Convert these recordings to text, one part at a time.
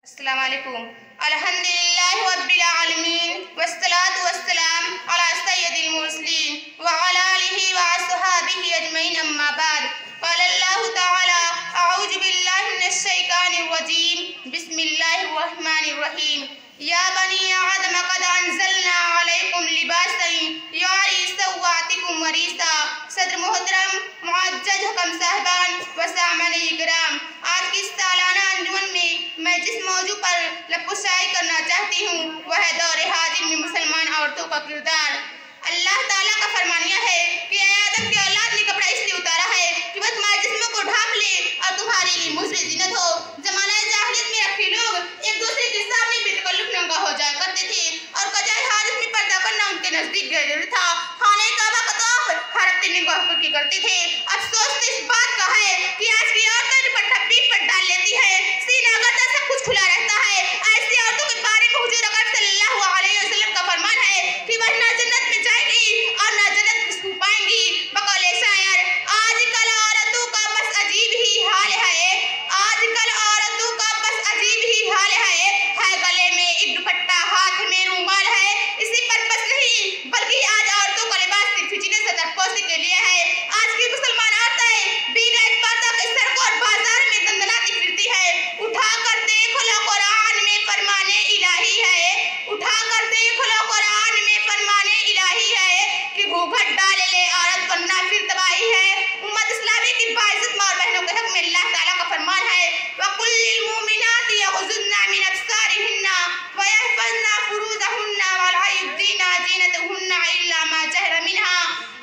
अस्सलाम वालेकुम। अल्हम्दुलिल्लाहि रब्बिल आलमीन वस्सलातु वस्सलाम अला सय्यदिल मुरसलीन व अला आलिहि व अस्हाबिहि अजमईन अम्मा बाद। क़ाल अल्लाहु तआला अऊज़ु बिल्लाहि मिनश शैतानिर रजीम बिस्मिल्लाहिर रहमानिर रहीम। या बनी आदम क़द अंज़लना अलैकुम लिबासन युवारी सौआतिकुम वरीसा। सदर मोहतरम मुअज़्ज़ज़ हुकम साहिबान व सामने इकराम, आज की सालाना अंजुमन में मैं जिस मौजू पर लफ्ज़शाई करना चाहती हूँ वह है दौर हाजिर में मुसलमान औरतों का किरदार। अल्लाह ताला का फरमानिया है कि ऐ आदम के औलाद ने कपड़ा इसलिए उतारा है कि वह तुम्हारे जिस्मों को ढांप ले और तुम्हारे लिए मुज़र ज़ीनत हो। ज़माना जाहिलियत में रखे लोग एक दूसरे के सामने बेतकल्लुफ़ नंगा हो जाया करते थे और कज़ाए हाजत में पर्दा करना उनके नज़दीक गैर था। खाने काबा का तवाफ़ हर हफ्ते निगाह करके करते थे। अफसोस तो इस बात का है कि आज की औरतें दुपट्टा पीठ पर डाल लेती है, सीना गर्दन सब कुछ खुला रहता है। ऐसी औरतों के बारे में हुजूर अकरम सल्लल्लाहु अलैहि वसल्लम का फरमान है कि वह ना जन्नत में जाएंगी और ना जन्नत की खुशबू पाएंगी। बकौले शायर, आजकल औरतों का बस अजीब ही हाल है, आजकल औरतों का बस अजीब ही हाल है गले में एक दुपट्टा हाथ में रुमाल है। इसी पर बस नहीं बल्कि आज औरतों का लिबास सिर्फ जीने से तपोसी के लिए है। आज की मुसलमान औरतें बिना पर्दा के सड़कों और बाजार में दंदनाती फिरती है। उठा कर देख लो कुरान में फरमाने इलाही है, उठा कर देख लो कुरान में फरमाने इलाही है कि घूंघट डाल ले औरत वरना फिर तबाही है। उम्मत इस्लामी की बाइज्जत माँ और बहनों के हक में अल्लाह ताला का फरमान है वकुल्लिल मुमिनाति यग़ुज़्ज़ुना मिन अब्सारिहिन्ना व यहफ़ज़्ना फ़ुरूजहुन्ना व ला युब्दीना ज़ीनतहुन्ना इल्ला मा ज़हरा मिन्हा।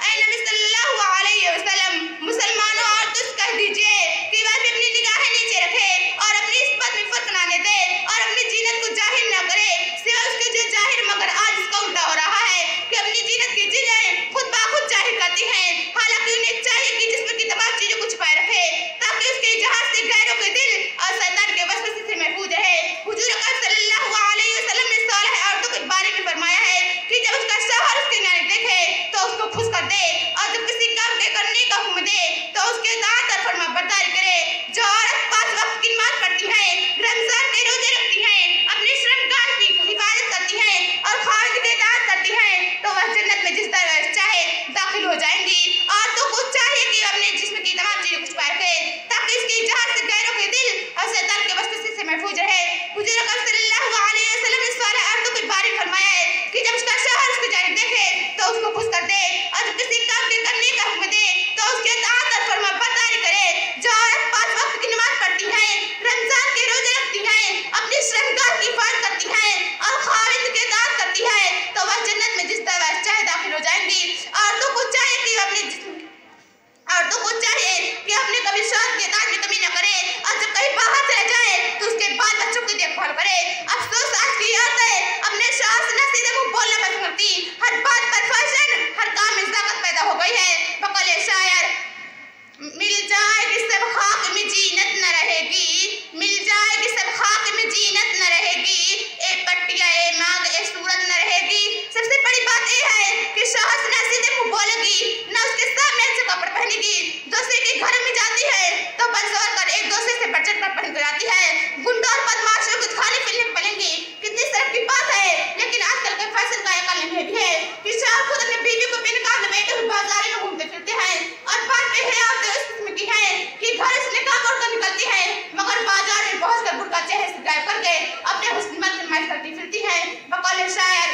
ऐ नबी सल्लल्लाहु अलैहि वसल्लम, मुसलमानों और तुझ कह दीजिए कि वह भी अपनी निगाहें नीचे रखे और अपनी इस्मत में फर्क ना दे और अपनी जीनत को जाहिर न करे सिवा उसके जो जाहिर, मगर आज इसका उल्टा हो रहा है कि अपनी जीनत की चीजें खुद बाखुद जाहिर करती हैं। हालांकि उन्हें चाहिए कि जिस्म की तमाम चीजों को छुपाए रखे ताकि उसके जहाज से गैरों के दिल और शैतान के वसवसे से महफूज रहे। हुजूर अकरम सल्लल्लाहु अलैहि वसल्लम ने सालिह औरतों के बारे में फरमाया है कि जब उसका शौहर उसकी नाक देखे तो उसको खुश कर दे और जब किसी काम के करने का हुक्म दे तो उसके इताअत और फरमाबरदारी करे। जो औरत 5 वक्त की नमाज पढ़ती है, रमजान के रोजे रखती है, अपने श्रमगाह की हिफाजत करती है और खाविद की इताअत करती है तो वह जन्नत में जिस तरह चाहे दाखिल हो जाएंगी। औरतों को चाहिए कि अपने जिस्म की तमाम चीजें को छुपाए रखे ताकि इसके जहाज से गैरों के दिल और शैतान के वसवसे से महफूज रहे। हुजूर अकरम सल्लल्लाहु अलैहि वसल्लम ने सालिह औरतों के बारे में फरमाया है कि जब उसका शौहर उसकी जानिब देखे तो उसको खुश कर दे और जब किसी काम के करने का हुक्म दे तो उसके इताअत और फरमाबरदारी करे। जो औरत 5 वक्त की नमाज पढ़ती है, रमजान के रोजे रखती है, अपनी श्रमगाह की हिफाजत करती है और खाविद की इताअत करती है तो वह जन्नत में जिस तरह चाहे दाखिल हो जाएंगी। औरतों को चाहिए कि अपने कभी शौहर की इताअत में कमी न करे और जब कहीं बाहर चले जाए तो उसके बाल बच्चों की देखभाल करे। अफसोस आज की औरतें अपने शौहर से न सीधे मुंह बोलना पसंद करती, हर बात पर फैशन, हर काम में ज़ाकत पैदा हो गई है। बकौले शायर, मिल जाएगी सब खाक में जीनत न रहेगी, मिल जाएगी सब खाक में जीनत न रहेगी, एक पट्टिया ए मांग ए सूरत न रहेगी। सबसे बड़ी बात यह है कि शौहर से न सीधे मुंह बोलेगी न उसके सामने अच्छे कपड़े पहनेगी। दूसरे के घर में जाती है तो बरसोर कर एक दूसरे से बढ़-चढ़ कर पहन कर आती है। गुंडा और बदमाशों को खाने पीने में पलेंगी, कितनी शर्म की बात है। लेकिन आजकल के फैशन का एक अलग भी है कि शौहर खुद अपनी बीवी को बेनकाब लपेटे हुए बाजार में घूमते फिरते हैं और बात में है और इस किस्म की है कि घर से निकाह कर निकलती है मगर बाजार में पहुंचकर बुर्का चेहरे से गायब करके अपने हुस्न में तन्माई करती फिरती है। बकौले शायर,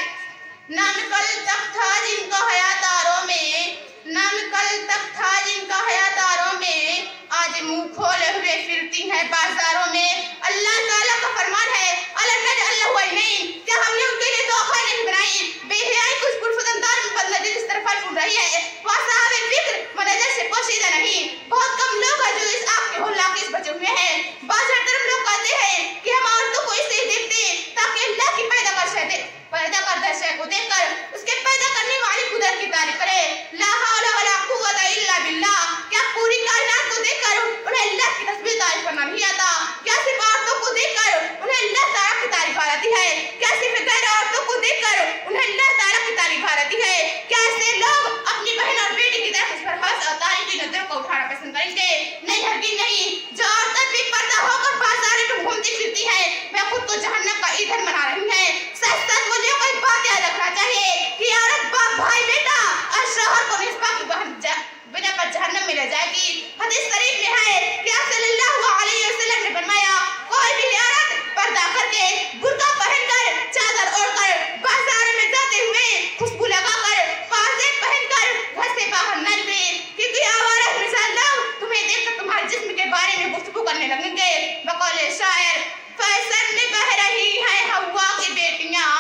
नाम कल तक था जिनका हयातारों में, नाम कल तक था जिनका हयातारों में, आज मुंह खोले हुए फिरती हैं बाजारों में। अल्लाह ताला का फरमान है अलम नजअल लहू ऐनैन, क्या हमने उनके लिए दो आँखें नहीं बनाई। बेहयाई कुछ पुरफुदंदार में बदला जिस तरफ फूट रही है वह साहब फिक्र व नजर से पोशीदा नहीं। बहुत कम लोग हैं जो इस आग के होल्ला के बचे हुए हैं। बाज़ तरफ लोग कहते हैं कि हम औरतों को इसलिए देखते ताकि अल्लाह की पैदा कर शय को देखकर उसके पैदा करने वाली कुदरत की तारीफ करे। ला हौला वला कुव्वता इल्ला बिल्लाह, क्या पूरी कायनात को देखकर उन्हें अल्लाह की तस्बीह तारीफ करना नहीं आता? क्या सिर्फ औरतों को देखकर को जहन्नम का ईंधन बना रही हैं। सच सच मुझे कोई बात याद रखना चाहिए कि औरत बाप भाई बेटा और शौहर को निस्बत की बिना पर जहन्नम में ले जाएगी। हदीस शरीफ में है कि आप सल्लल्लाहु अलैहि वसल्लम ने फरमाया, कोई भी औरत पर्दा करके बुर्का पहनकर चादर ओढ़कर बाजार में जाते हुए खुशबू लगाकर पाजेब पहनकर घर से बाहर न निकले, क्योंकि आवारा मिसाल लोग तुम्हें देखकर तुम्हारे जिस्म के बारे में गुफ्तगू करने लगेंगे। बकौले शायर, फैशन में बह रही है हवा की बेटियां,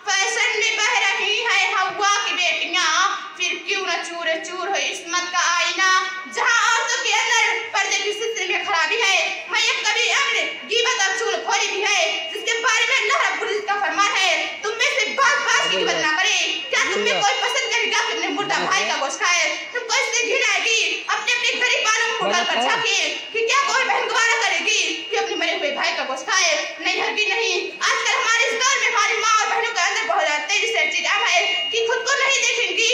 फैशन में बह रही है हवा की बेटियां, फिर क्यों न चूर चूर हो इस्मत का आईना। जहां औरतों के अंदर पर्दे की सिलसिले में खराबी है, मैं कभी अम्र गीबत और चुगलखोरी भी है, जिसके बारे में अल्लाह रब्बुल इज्जत का फरमान है, तुम में से बात की गिबत ना करे। क्या तुम में कोई पसंद करेगा कि अपने मुर्दा भाई का गोश्त खाए? तुमको इससे घिन आएगी अपने अपने गरीब बालों को उठाल कर झांके कि क्या कोई बहन गवारा करेगी कि अपने मरे हुए भाई का गोश्त खाए? नहीं हरगिज़ नहीं। आजकल हमारे इस दौर में हमारी माँ और बहनों के अंदर बहुत ज्यादा तेजी से चीज है कि खुद को नहीं देखेंगी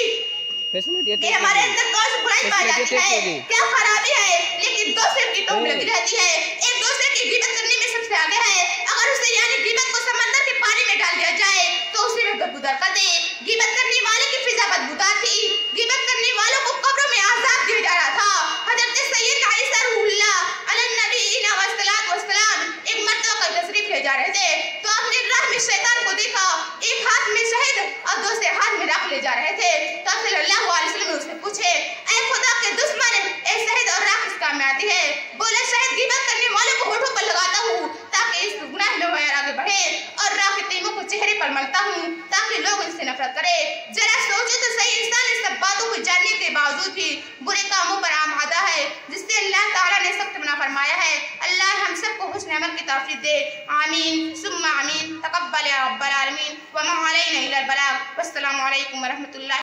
कि हमारे अंदर कौन सी बुराई पाई जाती है, क्या खराबी है, लेकिन दूसरे की टोप लगी रहती है। एक दूसरे की गिबत करने में सबसे आगे है। अगर उसे यानी गिबत को समंदर के पानी में डाल दिया जाए तो उसे भी बदबूदार कर दे। गिबत करने वाले की फिजा बदबूदार थी। गिबत करने वालों को कब्रों में आजाब दिया जा रहा था। हजरत सैयदना ईसा रूहुल्लाह अलैहिन्नबीना वस्सलातु वस्सलाम एक मर्तबा का तशरीफ ले जा रहे थे तो अपने राह में शैतान को देखा, एक हाथ में शहद और दूसरे हाथ में राख ले जा रहे थे। तो सल्लल्लाहु अलैहि वसल्लम ने उससे पूछे, ऐ खुदा के दुश्मन, ऐ शहद और राख किस काम में आती है? बोला, शहद गिबत करने वालों को होठों पर लगाता हूँ ताकि इस गुनाह में मैं आगे बढ़े, और राख के तीमों को चेहरे पर मलता हूँ ताकि लोग इससे नफरत करें। जरा सोचो तो सही, इंसान इस सब बातों को जानने के बावजूद भी बुरे कामों पर आमादा है, जिससे अल्लाह ताला ने सख्त मना फरमाया है। अल्लाह हम सबको हुस्न अमल की तौफीक दे। आमीन सुम्मा आमीन। तकब्बल या रब्बल आलमीन व मा अलैना इल्लल बलाग। वस्सलामु अलैकुम व रहमतुल्लाहि